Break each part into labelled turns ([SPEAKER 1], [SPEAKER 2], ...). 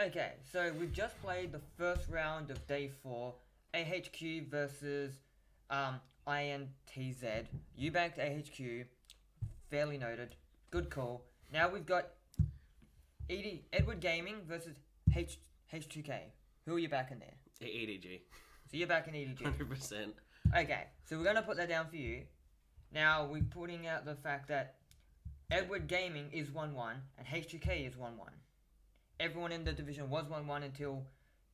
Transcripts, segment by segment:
[SPEAKER 1] Okay, so we've just played the first round of day 4, AHQ versus INTZ. You banked AHQ, fairly noted. Good call. Now we've got Edward Gaming versus H2K. Who are you backing there?
[SPEAKER 2] EDG.
[SPEAKER 1] So you're backing EDG.
[SPEAKER 2] 100%.
[SPEAKER 1] Okay, so we're going to put that down for you. Now we're putting out the fact that Edward Gaming is 1-1 and H2K is 1-1. Everyone in the division was 1-1 until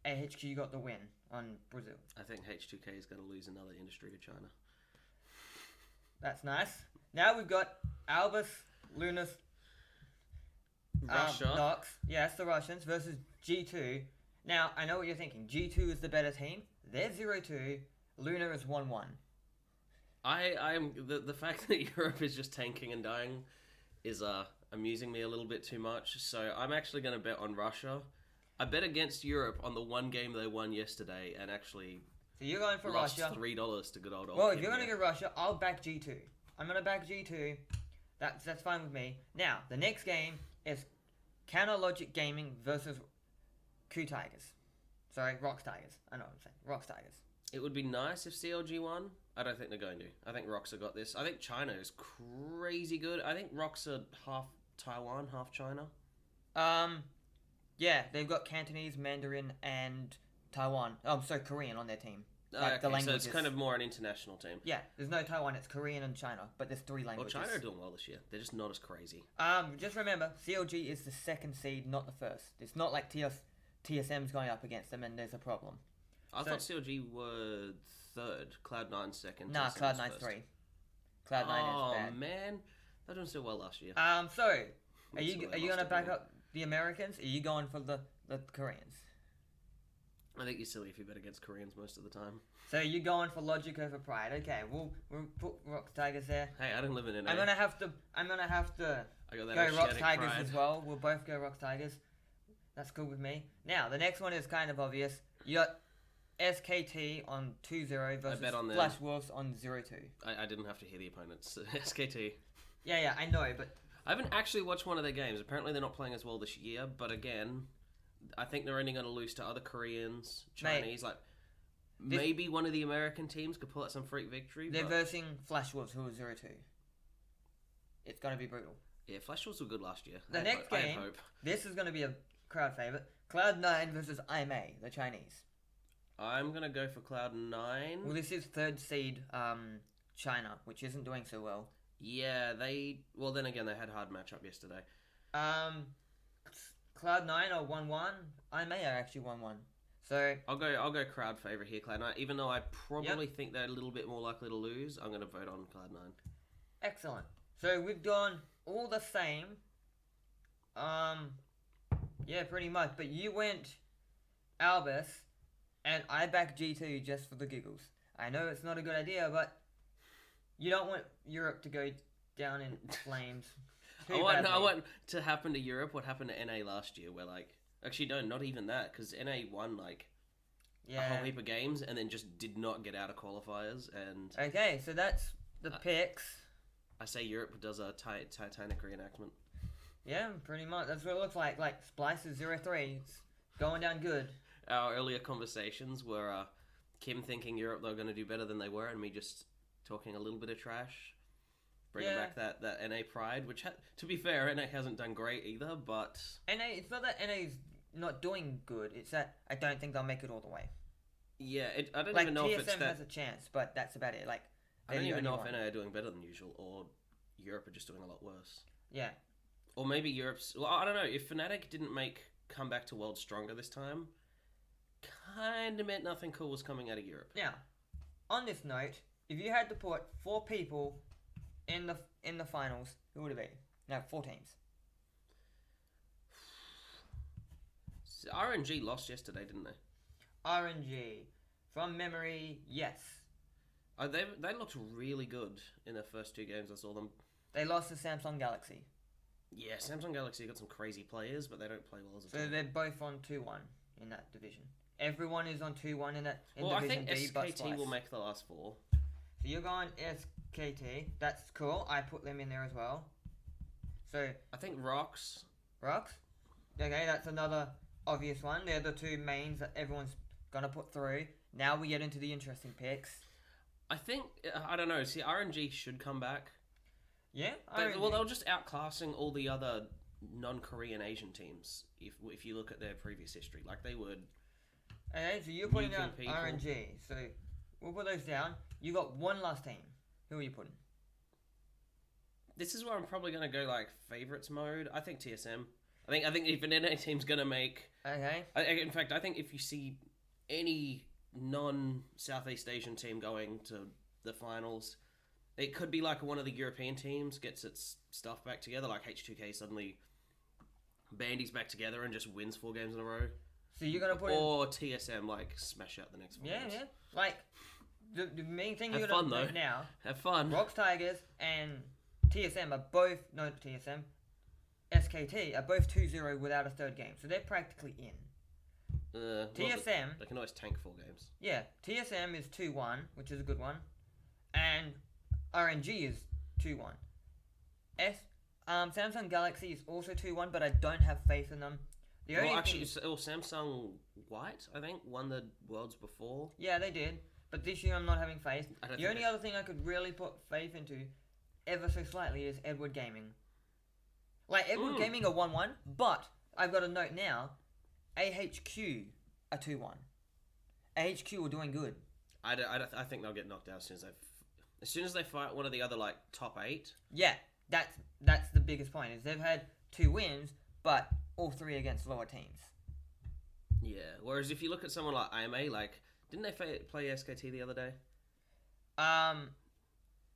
[SPEAKER 1] AHQ got the win on Brazil.
[SPEAKER 2] I think H2K is going to lose another industry to China.
[SPEAKER 1] That's nice. Now we've got Albus, Lunas,
[SPEAKER 2] Russia.
[SPEAKER 1] Nox, yes, the Russians, versus G2. Now, I know what you're thinking. G2 is the better team. They're 0-2. Luna is 1-1.
[SPEAKER 2] I'm the fact that Europe is just tanking and dying is amusing me a little bit too much. So I'm actually going to bet on Russia. I bet against Europe on the one game they won yesterday and actually
[SPEAKER 1] So you're going for
[SPEAKER 2] lost
[SPEAKER 1] Russia.
[SPEAKER 2] $3 to good old.
[SPEAKER 1] Well, if you're going to go Russia, I'll back G2. I'm going to back G2. That's fine with me. Now, the next game is Counter Logic Gaming versus Coup Tigers. Sorry, Rox Tigers. I know what I'm saying. Rox Tigers.
[SPEAKER 2] It would be nice if CLG won. I don't think they're going to. I think Roxa got this. I think China is crazy good. I think Roxa half Taiwan, half China.
[SPEAKER 1] Yeah, they've got Cantonese, Mandarin, and Taiwan. Korean on their team.
[SPEAKER 2] Okay,
[SPEAKER 1] the languages.
[SPEAKER 2] so it's kind of more an international team.
[SPEAKER 1] Yeah, there's no Taiwan, it's Korean and China, but there's 3 languages.
[SPEAKER 2] Well, China are doing well this year. They're just not as crazy.
[SPEAKER 1] Just remember, CLG is the second seed, not the first. It's not like TSM's going up against them and there's a problem.
[SPEAKER 2] I thought CLG were third, Cloud9 second.
[SPEAKER 1] Nah,
[SPEAKER 2] TSM was
[SPEAKER 1] Cloud9's
[SPEAKER 2] first.
[SPEAKER 1] 3. Cloud9 is bad.
[SPEAKER 2] Oh man, they're doing so well last year.
[SPEAKER 1] So, are you
[SPEAKER 2] So they
[SPEAKER 1] going to
[SPEAKER 2] lost
[SPEAKER 1] back
[SPEAKER 2] everyone.
[SPEAKER 1] up the Americans? Or are you going for the Koreans?
[SPEAKER 2] I think you're silly if you bet against Koreans most of the time.
[SPEAKER 1] So you're going for Logic over Pride. Okay, we'll put Rock Tigers there.
[SPEAKER 2] Hey, I don't live in an.
[SPEAKER 1] I'm gonna have to
[SPEAKER 2] I got that
[SPEAKER 1] go Rock
[SPEAKER 2] Oceanic
[SPEAKER 1] Tigers
[SPEAKER 2] pride.
[SPEAKER 1] as well. We'll both go Rock Tigers. That's cool with me. Now the next one is kind of obvious. You got SKT on 2-0 versus
[SPEAKER 2] bet on them.
[SPEAKER 1] Flash Wolves on 0-2.
[SPEAKER 2] I didn't have to hear the opponents. SKT.
[SPEAKER 1] Yeah, I know, but
[SPEAKER 2] I haven't actually watched one of their games. Apparently, they're not playing as well this year. But again, I think they're only going to lose to other Koreans, Chinese. Maybe one of the American teams could pull out some freak victory.
[SPEAKER 1] they're
[SPEAKER 2] But
[SPEAKER 1] versing Flash Wolves who are 0-2. It's gonna be brutal.
[SPEAKER 2] yeah, Flash Wolves were good last year.
[SPEAKER 1] The next
[SPEAKER 2] I had
[SPEAKER 1] game,
[SPEAKER 2] hope.
[SPEAKER 1] this is gonna be a crowd favorite. Cloud9 versus IMA, the Chinese.
[SPEAKER 2] I'm gonna go for Cloud9.
[SPEAKER 1] Well, this is third seed China, which isn't doing so well.
[SPEAKER 2] Yeah, well then again they had a hard matchup yesterday.
[SPEAKER 1] Cloud9 are 1-1. IMA are actually 1-1. So
[SPEAKER 2] I'll go crowd favorite here, Cloud9. Even though I probably think they're a little bit more likely to lose, I'm gonna vote on Cloud9.
[SPEAKER 1] excellent. So we've gone all the same. Yeah, pretty much. But you went Albus, and I backed G2 just for the giggles. I know it's not a good idea, but you don't want Europe to go down in flames. too
[SPEAKER 2] I
[SPEAKER 1] badly.
[SPEAKER 2] want to happen to Europe what happened to NA last year, where actually no, not even that, because NA won a whole heap of games and then just did not get out of qualifiers. And
[SPEAKER 1] Okay, so that's the picks.
[SPEAKER 2] I say Europe does a Titanic reenactment.
[SPEAKER 1] Yeah, pretty much. That's what it looks like. Like Splice is 0-3. It's going down good.
[SPEAKER 2] Our earlier conversations were Kim thinking Europe they were going to do better than they were, and me just talking a little bit of trash, bringing back that NA pride. Which, to be fair, NA hasn't done great either. But
[SPEAKER 1] NA, it's not that NA's not doing good. It's that I don't think they'll make it all the way.
[SPEAKER 2] yeah, I don't
[SPEAKER 1] Like
[SPEAKER 2] even know
[SPEAKER 1] TSM
[SPEAKER 2] if it's that.
[SPEAKER 1] has a chance, but that's about it. Like
[SPEAKER 2] I don't
[SPEAKER 1] they're the
[SPEAKER 2] even know
[SPEAKER 1] only
[SPEAKER 2] if
[SPEAKER 1] one.
[SPEAKER 2] NA are doing better than usual or Europe are just doing a lot worse.
[SPEAKER 1] Yeah.
[SPEAKER 2] Or maybe Europe's... Well, I don't know. If Fnatic didn't come back to World stronger this time, kind of meant nothing cool was coming out of Europe.
[SPEAKER 1] Now, on this note, if you had to put 4 people in the finals, who would it be? No, 4 teams.
[SPEAKER 2] RNG lost yesterday, didn't they?
[SPEAKER 1] RNG. From memory, yes.
[SPEAKER 2] They looked really good in their first 2 games. I saw them.
[SPEAKER 1] They lost to Samsung Galaxy.
[SPEAKER 2] Yeah, Samsung Galaxy got some crazy players, but they don't play well as a
[SPEAKER 1] So
[SPEAKER 2] team.
[SPEAKER 1] they're both on 2-1 in that division. Everyone is on 2-1 in that in
[SPEAKER 2] Well, I
[SPEAKER 1] Division
[SPEAKER 2] think
[SPEAKER 1] D, but
[SPEAKER 2] SKT
[SPEAKER 1] Splice.
[SPEAKER 2] will make the last 4.
[SPEAKER 1] So you're going SKT. That's cool. I put them in there as well. So
[SPEAKER 2] I think Rocks.
[SPEAKER 1] Rocks. Okay, that's another obvious one. They're the two mains that everyone's gonna put through. Now we get into the interesting picks.
[SPEAKER 2] I think I don't know. See, RNG should come back.
[SPEAKER 1] Yeah,
[SPEAKER 2] Well, they're just outclassing all the other non-Korean Asian teams. If you look at their previous history, like they would.
[SPEAKER 1] Okay, so you're putting
[SPEAKER 2] Nuking
[SPEAKER 1] down
[SPEAKER 2] people.
[SPEAKER 1] RNG. So we'll put those down. You got one last team. Who are you putting?
[SPEAKER 2] This is where I'm probably gonna go like favorites mode. I think TSM. I think if an NA team's gonna make.
[SPEAKER 1] Okay.
[SPEAKER 2] In fact, I think if you see any non-Southeast Asian team going to the finals, it could be like one of the European teams gets its stuff back together, like H2K suddenly bandies back together and just wins 4 games in a row.
[SPEAKER 1] So you're gonna put
[SPEAKER 2] or TSM like smash out the next 4 games.
[SPEAKER 1] Yeah. Like the main thing
[SPEAKER 2] Have
[SPEAKER 1] you're
[SPEAKER 2] fun,
[SPEAKER 1] gonna
[SPEAKER 2] though.
[SPEAKER 1] put now.
[SPEAKER 2] Have fun.
[SPEAKER 1] Rocks Tigers and TSM are both TSM. SKT are both 2-0 without a third game, so they're practically in.
[SPEAKER 2] Well,
[SPEAKER 1] TSM,
[SPEAKER 2] they can always tank 4 games.
[SPEAKER 1] yeah, TSM is 2-1, which is a good one, and RNG is 2-1. Samsung Galaxy is also 2-1, but I don't have faith in them. The only thing,
[SPEAKER 2] Samsung White, I think, won the Worlds before.
[SPEAKER 1] yeah, they did, but this year I'm not having faith.
[SPEAKER 2] I don't
[SPEAKER 1] The
[SPEAKER 2] think
[SPEAKER 1] only
[SPEAKER 2] they-
[SPEAKER 1] other thing I could really put faith into, ever so slightly, is Edward Gaming. Like, Edward Gaming are 1-1, but I've got a note now, AHQ are 2-1. AHQ are doing good.
[SPEAKER 2] I think they'll get knocked out as soon as they fight one of the other like top 8.
[SPEAKER 1] Yeah, that's the biggest point, is they've had 2 wins, but all 3 against lower teams.
[SPEAKER 2] Yeah. Whereas if you look at someone like IMA, like didn't they play SKT the other day?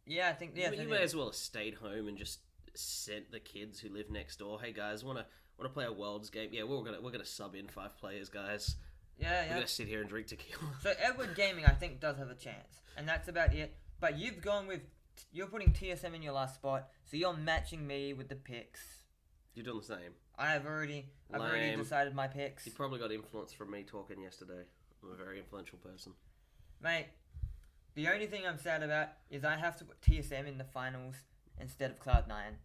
[SPEAKER 1] Yeah, I think, yeah.
[SPEAKER 2] You may as well have stayed home and just sent the kids who live next door. Hey guys, wanna play a Worlds game? Yeah, we're gonna sub in 5 players, guys.
[SPEAKER 1] Yeah.
[SPEAKER 2] We're gonna sit here and drink tequila.
[SPEAKER 1] So Edward Gaming, I think, does have a chance, and that's about it. But you've gone with, you're putting TSM in your last spot, so you're matching me with the picks.
[SPEAKER 2] You're doing the same.
[SPEAKER 1] I've already
[SPEAKER 2] Lame.
[SPEAKER 1] decided my picks.
[SPEAKER 2] You probably got influence from me talking yesterday. I'm a very influential person.
[SPEAKER 1] Mate, the only thing I'm sad about is I have to put TSM in the finals instead of Cloud9.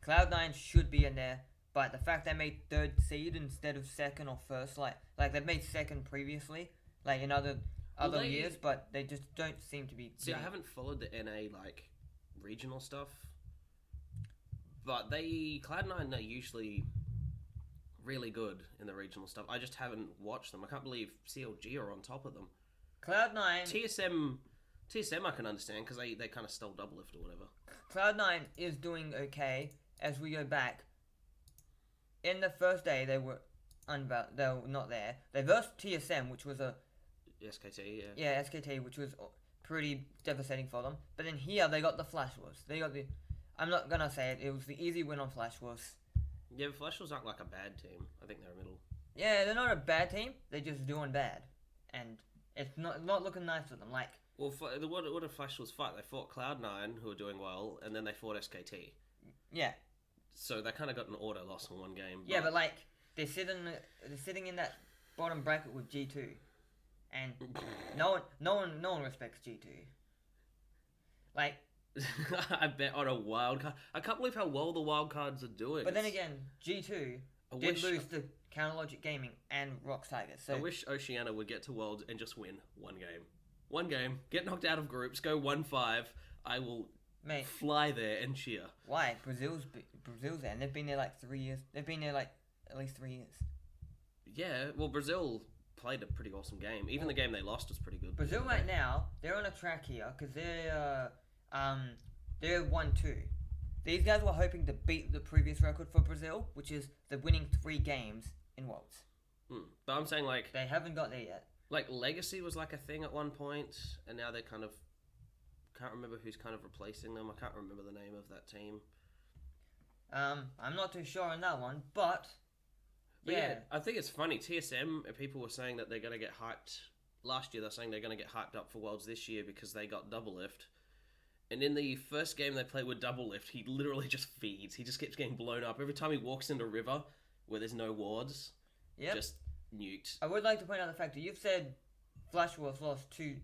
[SPEAKER 1] Cloud9 should be in there, but the fact they made 3rd seed instead of 2nd or 1st, like they've made 2nd previously, like in other years, but they just don't seem to be.
[SPEAKER 2] See, I haven't followed the NA like regional stuff, but Cloud9 are usually really good in the regional stuff. I just haven't watched them. I can't believe CLG are on top of them.
[SPEAKER 1] Cloud9.
[SPEAKER 2] TSM I can understand because they kind of stole Doublelift or whatever.
[SPEAKER 1] Cloud9 is doing okay as we go back. In the first day, they were not there. They versed TSM, which was a
[SPEAKER 2] SKT, yeah.
[SPEAKER 1] yeah SKT, which was pretty devastating for them. But then here they got the Flash Wolves. They got the, I'm not gonna say it. It was the easy win on Flash Wolves.
[SPEAKER 2] Yeah, but Flash Wolves aren't like a bad team. I think they're a middle.
[SPEAKER 1] Yeah, they're not a bad team. They're just doing bad, and it's not looking nice for them. Like,
[SPEAKER 2] well, what did Flash Wolves fight? They fought Cloud9, who were doing well, and then they fought SKT.
[SPEAKER 1] yeah,
[SPEAKER 2] So they kind of got an auto loss in one game.
[SPEAKER 1] yeah, but like they're sitting in that bottom bracket with G2, and no one respects G2. Like,
[SPEAKER 2] I bet on a wild card. I can't believe how well the wild cards are doing.
[SPEAKER 1] but then again, G2 did lose to Counterlogic Gaming and Rocks Tigers. So
[SPEAKER 2] I wish Oceania would get to Worlds and just win one game. One game, get knocked out of groups, go 1-5. I will fly there and cheer.
[SPEAKER 1] Why? Brazil's there, and they've been there like 3 years. They've been there like at least 3 years.
[SPEAKER 2] Yeah, well, Brazil played a pretty awesome game. Even the game they lost was pretty good.
[SPEAKER 1] Brazil right now, they're on a track here because they're 1-2. These guys were hoping to beat the previous record for Brazil, which is the winning 3 games in Worlds.
[SPEAKER 2] But I'm saying like
[SPEAKER 1] they haven't got there yet.
[SPEAKER 2] Like Legacy was like a thing at one point, and now they're kind of can't remember who's kind of replacing them. I can't remember the name of that team.
[SPEAKER 1] I'm not too sure on that one, but
[SPEAKER 2] yeah, I think it's funny. TSM, people were saying that they're going to get hyped. Last year, they're saying they're going to get hyped up for Worlds this year because they got Doublelift. And in the first game they played with Doublelift, he literally just feeds. He just keeps getting blown up. Every time he walks into River, where there's no wards, just nuked.
[SPEAKER 1] I would like to point out the fact that you've said Flash Wolves lost to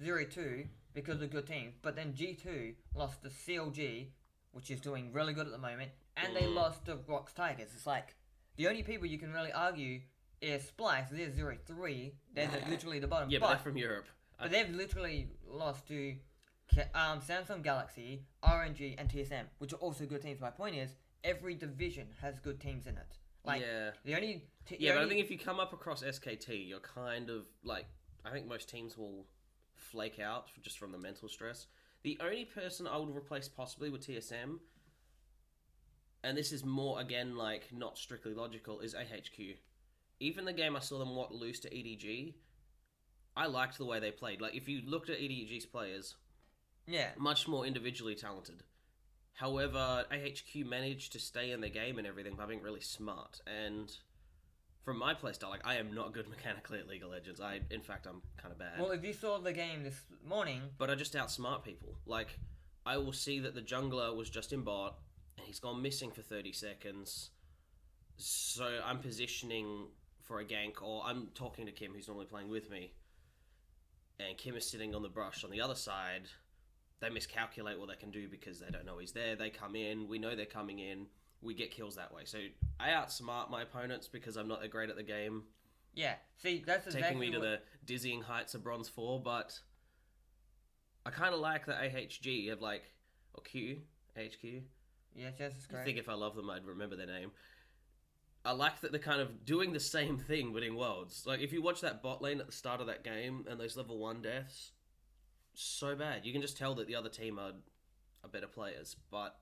[SPEAKER 1] 0-2 because of good teams, but then G2 lost to CLG, which is doing really good at the moment, and they lost to Rocks Tigers. It's like, the only people you can really argue Splice, they're 0-3. They're literally the bottom.
[SPEAKER 2] Yeah, but they're from Europe.
[SPEAKER 1] But they've literally lost to Samsung Galaxy, RNG, and TSM, which are also good teams. My point is, every division has good teams in it. Like,
[SPEAKER 2] yeah.
[SPEAKER 1] The only...
[SPEAKER 2] But I think if you come up across SKT, you're kind of, like... I think most teams will flake out just from the mental stress. The only person I would replace possibly with TSM, and this is more, again, like, not strictly logical, is AHQ. Even the game I saw them lose to EDG, I liked the way they played. Like, if you looked at EDG's players,
[SPEAKER 1] yeah,
[SPEAKER 2] much more individually talented. However, AHQ managed to stay in the game and everything by being really smart. And from my playstyle, like, I am not good mechanically at League of Legends. In fact, I'm kind of bad.
[SPEAKER 1] Well, if you saw the game this morning...
[SPEAKER 2] But I just outsmart people. Like, I will see that the jungler was just in bot, and he's gone missing for 30 seconds. So I'm positioning for a gank, or I'm talking to Kim, who's normally playing with me. And Kim is sitting on the brush on the other side. They miscalculate what they can do because they don't know he's there. They come in. We know they're coming in. We get kills that way. So I outsmart my opponents because I'm not that great at the game.
[SPEAKER 1] Yeah. See, that's exactly
[SPEAKER 2] taking me to the dizzying heights of Bronze 4, but I kind of like that AHG have like... Or Q? AHQ?
[SPEAKER 1] Yes, that's correct.
[SPEAKER 2] I think if I love them, I'd remember their name. I like that they're kind of doing the same thing, but in Worlds. Like, if you watch that bot lane at the start of that game and those level 1 deaths, so bad. You can just tell that the other team are better players, but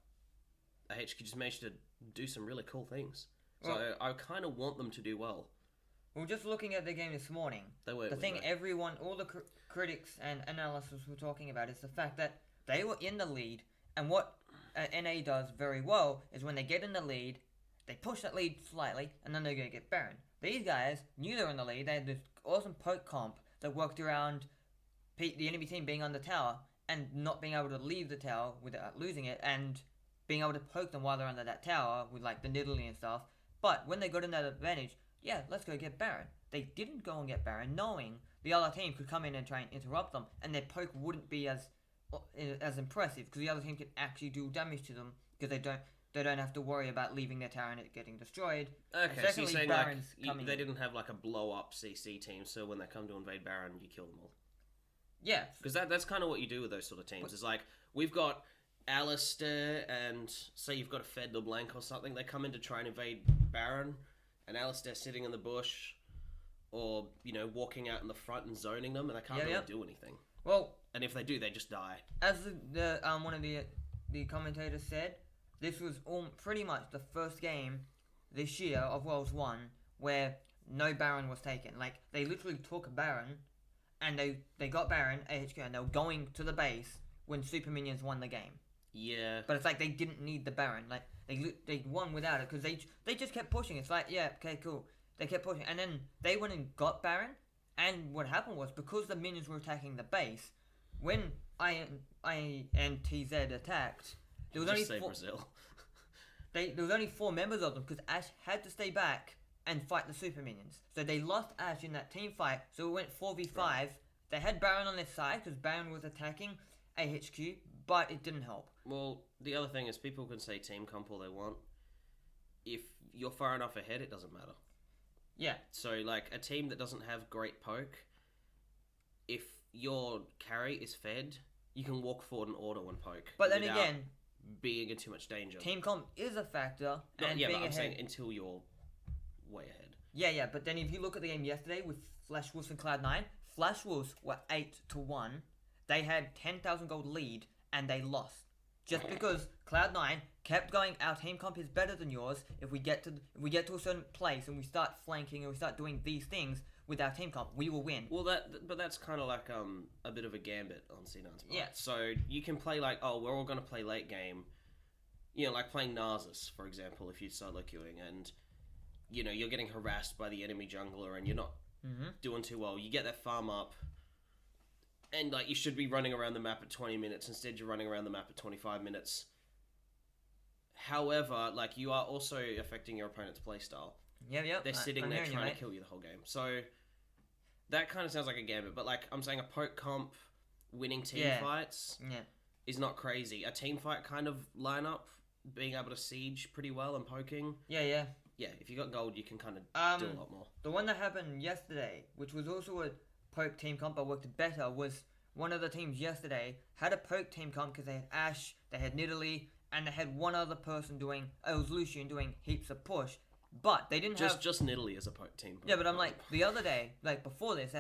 [SPEAKER 2] AHQ just managed to do some really cool things. So well, I kind of want them to do well.
[SPEAKER 1] Well, just looking at the game this morning, the thing everyone, all the critics and analysts were talking about is the fact that they were in the lead, and what NA does very well is when they get in the lead, they push that lead slightly, and then they're going to get Baron. These guys knew they were in the lead. They had this awesome poke comp that worked around the enemy team being on the tower and not being able to leave the tower without losing it, and being able to poke them while they're under that tower with like the Nidalee and stuff. But when they got in that advantage, yeah, let's go get Baron. They didn't go and get Baron, knowing the other team could come in and try and interrupt them, and their poke wouldn't be as impressive because the other team can actually do damage to them because they don't have to worry about leaving their tower and it getting destroyed.
[SPEAKER 2] Okay, so you're saying like they didn't have like a blow up CC team, so when they come to invade Baron, you kill them all.
[SPEAKER 1] Yeah,
[SPEAKER 2] because that's kind of what you do with those sort of teams. It's like we've got Alistair and say you've got a Fed LeBlanc or something. They come in to try and invade Baron, and Alistair's sitting in the bush, or walking out in the front and zoning them, and they can't really do anything.
[SPEAKER 1] Well,
[SPEAKER 2] and if they do, they just die.
[SPEAKER 1] As the one of the commentators said, this was pretty much the first game this year of Worlds 1 where no Baron was taken. Like, they literally took Baron, and they got Baron, AHQ, and they were going to the base when Super Minions won the game.
[SPEAKER 2] Yeah.
[SPEAKER 1] But it's like they didn't need the Baron. Like, they won without it because they just kept pushing. It's like, yeah, okay, cool. They kept pushing. And then they went and got Baron, and what happened was, because the minions were attacking the base, when INTZ attacked, there was only
[SPEAKER 2] Brazil.
[SPEAKER 1] there was only 4 members of them because Ashe had to stay back and fight the super minions. So they lost Ashe in that team fight, so it went 4v5. Right. They had Baron on their side because Baron was attacking AHQ, but it didn't help.
[SPEAKER 2] Well, the other thing is people can say team comp all they want. If you're far enough ahead, it doesn't matter.
[SPEAKER 1] Yeah.
[SPEAKER 2] So, like, a team that doesn't have great poke, if your carry is fed, you can walk forward and auto and poke.
[SPEAKER 1] But then again,
[SPEAKER 2] being in too much danger.
[SPEAKER 1] Team comp is a factor.
[SPEAKER 2] No,
[SPEAKER 1] and
[SPEAKER 2] yeah,
[SPEAKER 1] being
[SPEAKER 2] but I'm
[SPEAKER 1] ahead,
[SPEAKER 2] saying until you're way ahead.
[SPEAKER 1] Yeah, but then if you look at the game yesterday with Flash Wolves and Cloud9, Flash Wolves were 8-1. They had 10,000 gold lead, and they lost. Just because Cloud9 kept going, our team comp is better than yours. If we get to a certain place and we start flanking and we start doing these things with our team comp, we will win.
[SPEAKER 2] Well, but that's kind of like a bit of a gambit on C9's part.
[SPEAKER 1] Yeah.
[SPEAKER 2] So you can play like, oh, we're all going to play late game. Like playing Narcissus, for example, if you solo queuing and, you're getting harassed by the enemy jungler and you're not doing too well. You get that farm up. And, like, you should be running around the map at 20 minutes. Instead, you're running around the map at 25 minutes. However, like, you are also affecting your opponent's playstyle.
[SPEAKER 1] Yeah.
[SPEAKER 2] They're sitting there trying to kill you the whole game. So, that kind of sounds like a gambit. But, like, I'm saying a poke comp winning team fights is not crazy. A team fight kind of lineup, being able to siege pretty well and poking.
[SPEAKER 1] Yeah.
[SPEAKER 2] yeah, if you got gold, you can kind of do a lot more.
[SPEAKER 1] The one that happened yesterday, which was also a poke team comp but worked better, was one of the teams yesterday had a poke team comp because they had Ash, they had Nidalee, and they had one other person doing, it was Lucian doing heaps of push, but they didn't have...
[SPEAKER 2] Just Nidalee as a poke team.
[SPEAKER 1] Yeah, but I'm like, the other day, like before this,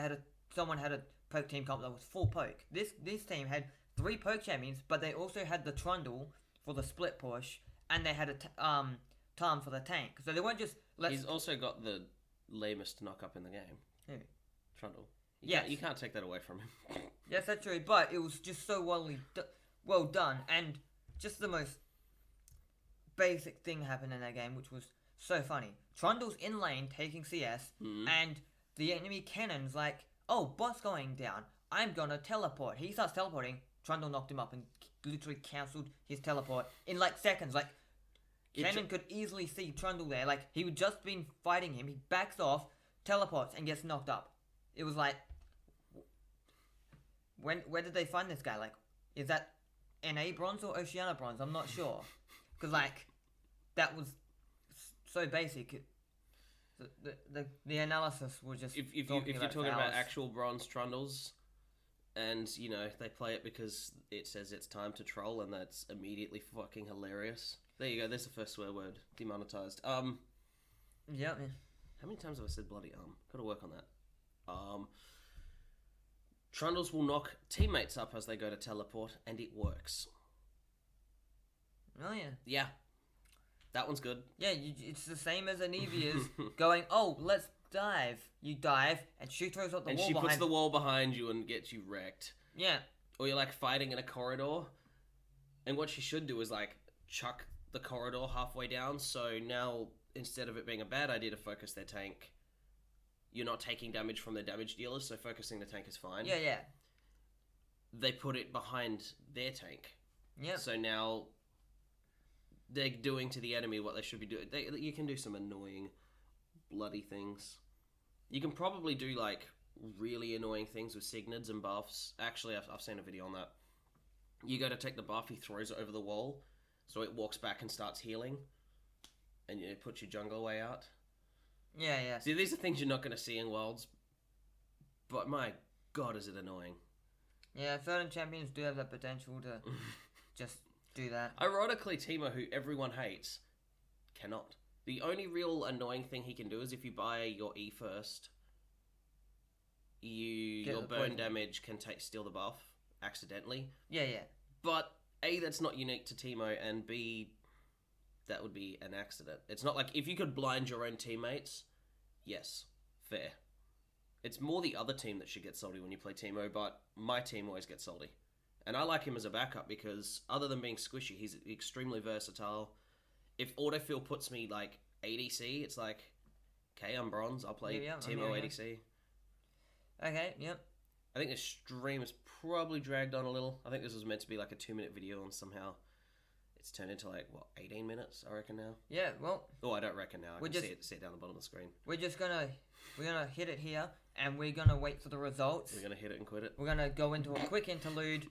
[SPEAKER 1] someone had a poke team comp that was full poke. This team had 3 poke champions, but they also had the Trundle for the split push, and they had a Tom for the tank. So they weren't just...
[SPEAKER 2] He's also got the lamest knock-up in the game.
[SPEAKER 1] Who?
[SPEAKER 2] Trundle. You can't take that away from him.
[SPEAKER 1] Yes, that's true, but it was just so well done, and just the most basic thing happened in that game, which was so funny. Trundle's in lane taking CS, and the enemy cannon's like, oh, bot's going down, I'm gonna teleport. He starts teleporting, Trundle knocked him up and literally cancelled his teleport in like seconds. Like, Cannon could easily see Trundle there, like, he had just been fighting him, he backs off, teleports, and gets knocked up. It was like... Where did they find this guy? Like, is that NA bronze or Oceania bronze? I'm not sure. Because, like, that was so basic. The analysis was just...
[SPEAKER 2] If you're talking about actual bronze Trundles, and, you know, they play it because it says it's time to troll, and that's immediately fucking hilarious. There you go, there's the first swear word. Demonetized.
[SPEAKER 1] Yeah.
[SPEAKER 2] How many times have I said bloody Gotta work on that. Trundles will knock teammates up as they go to teleport, and it works.
[SPEAKER 1] Oh, yeah.
[SPEAKER 2] Yeah. That one's good.
[SPEAKER 1] Yeah, it's the same as Anevia's going, oh, let's dive. You dive, and she throws up the wall behind...
[SPEAKER 2] And she puts the wall behind you and gets you wrecked.
[SPEAKER 1] Yeah.
[SPEAKER 2] Or you're, like, fighting in a corridor, and what she should do is, like, chuck the corridor halfway down, so now, instead of it being a bad idea to focus their tank... You're not taking damage from the damage dealers, so focusing the tank is fine.
[SPEAKER 1] Yeah.
[SPEAKER 2] They put it behind their tank.
[SPEAKER 1] Yeah.
[SPEAKER 2] So now they're doing to the enemy what they should be doing. You can do some annoying, bloody things. You can probably do, like, really annoying things with Signids and buffs. Actually, I've seen a video on that. You go to take the buff, he throws it over the wall, so it walks back and starts healing, and it puts your jungle away out.
[SPEAKER 1] Yeah.
[SPEAKER 2] See, these are things you're not going to see in Worlds, but my god, is it annoying.
[SPEAKER 1] Yeah, certain champions do have the potential to just do that.
[SPEAKER 2] Ironically, Teemo, who everyone hates, cannot. The only real annoying thing he can do is if you buy your E first, your burn damage can steal the buff accidentally.
[SPEAKER 1] Yeah.
[SPEAKER 2] But A, that's not unique to Teemo, and B... that would be an accident. It's not like, if you could blind your own teammates, yes, fair. It's more the other team that should get salty when you play Teemo, but my team always gets salty. And I like him as a backup because, other than being squishy, he's extremely versatile. If autofill puts me, like, ADC, it's like, okay, I'm bronze, I'll play Teemo ADC.
[SPEAKER 1] Okay, yep.
[SPEAKER 2] I think this stream is probably dragged on a little. I think this was meant to be like a 2-minute video, and somehow... it's turned into, like, 18 minutes, I reckon now?
[SPEAKER 1] Yeah, well...
[SPEAKER 2] Oh, I don't reckon now. I can see it down the bottom of the screen.
[SPEAKER 1] We're gonna hit it here, and we're gonna wait for the results.
[SPEAKER 2] We're gonna hit it and quit it.
[SPEAKER 1] We're gonna go into a quick interlude.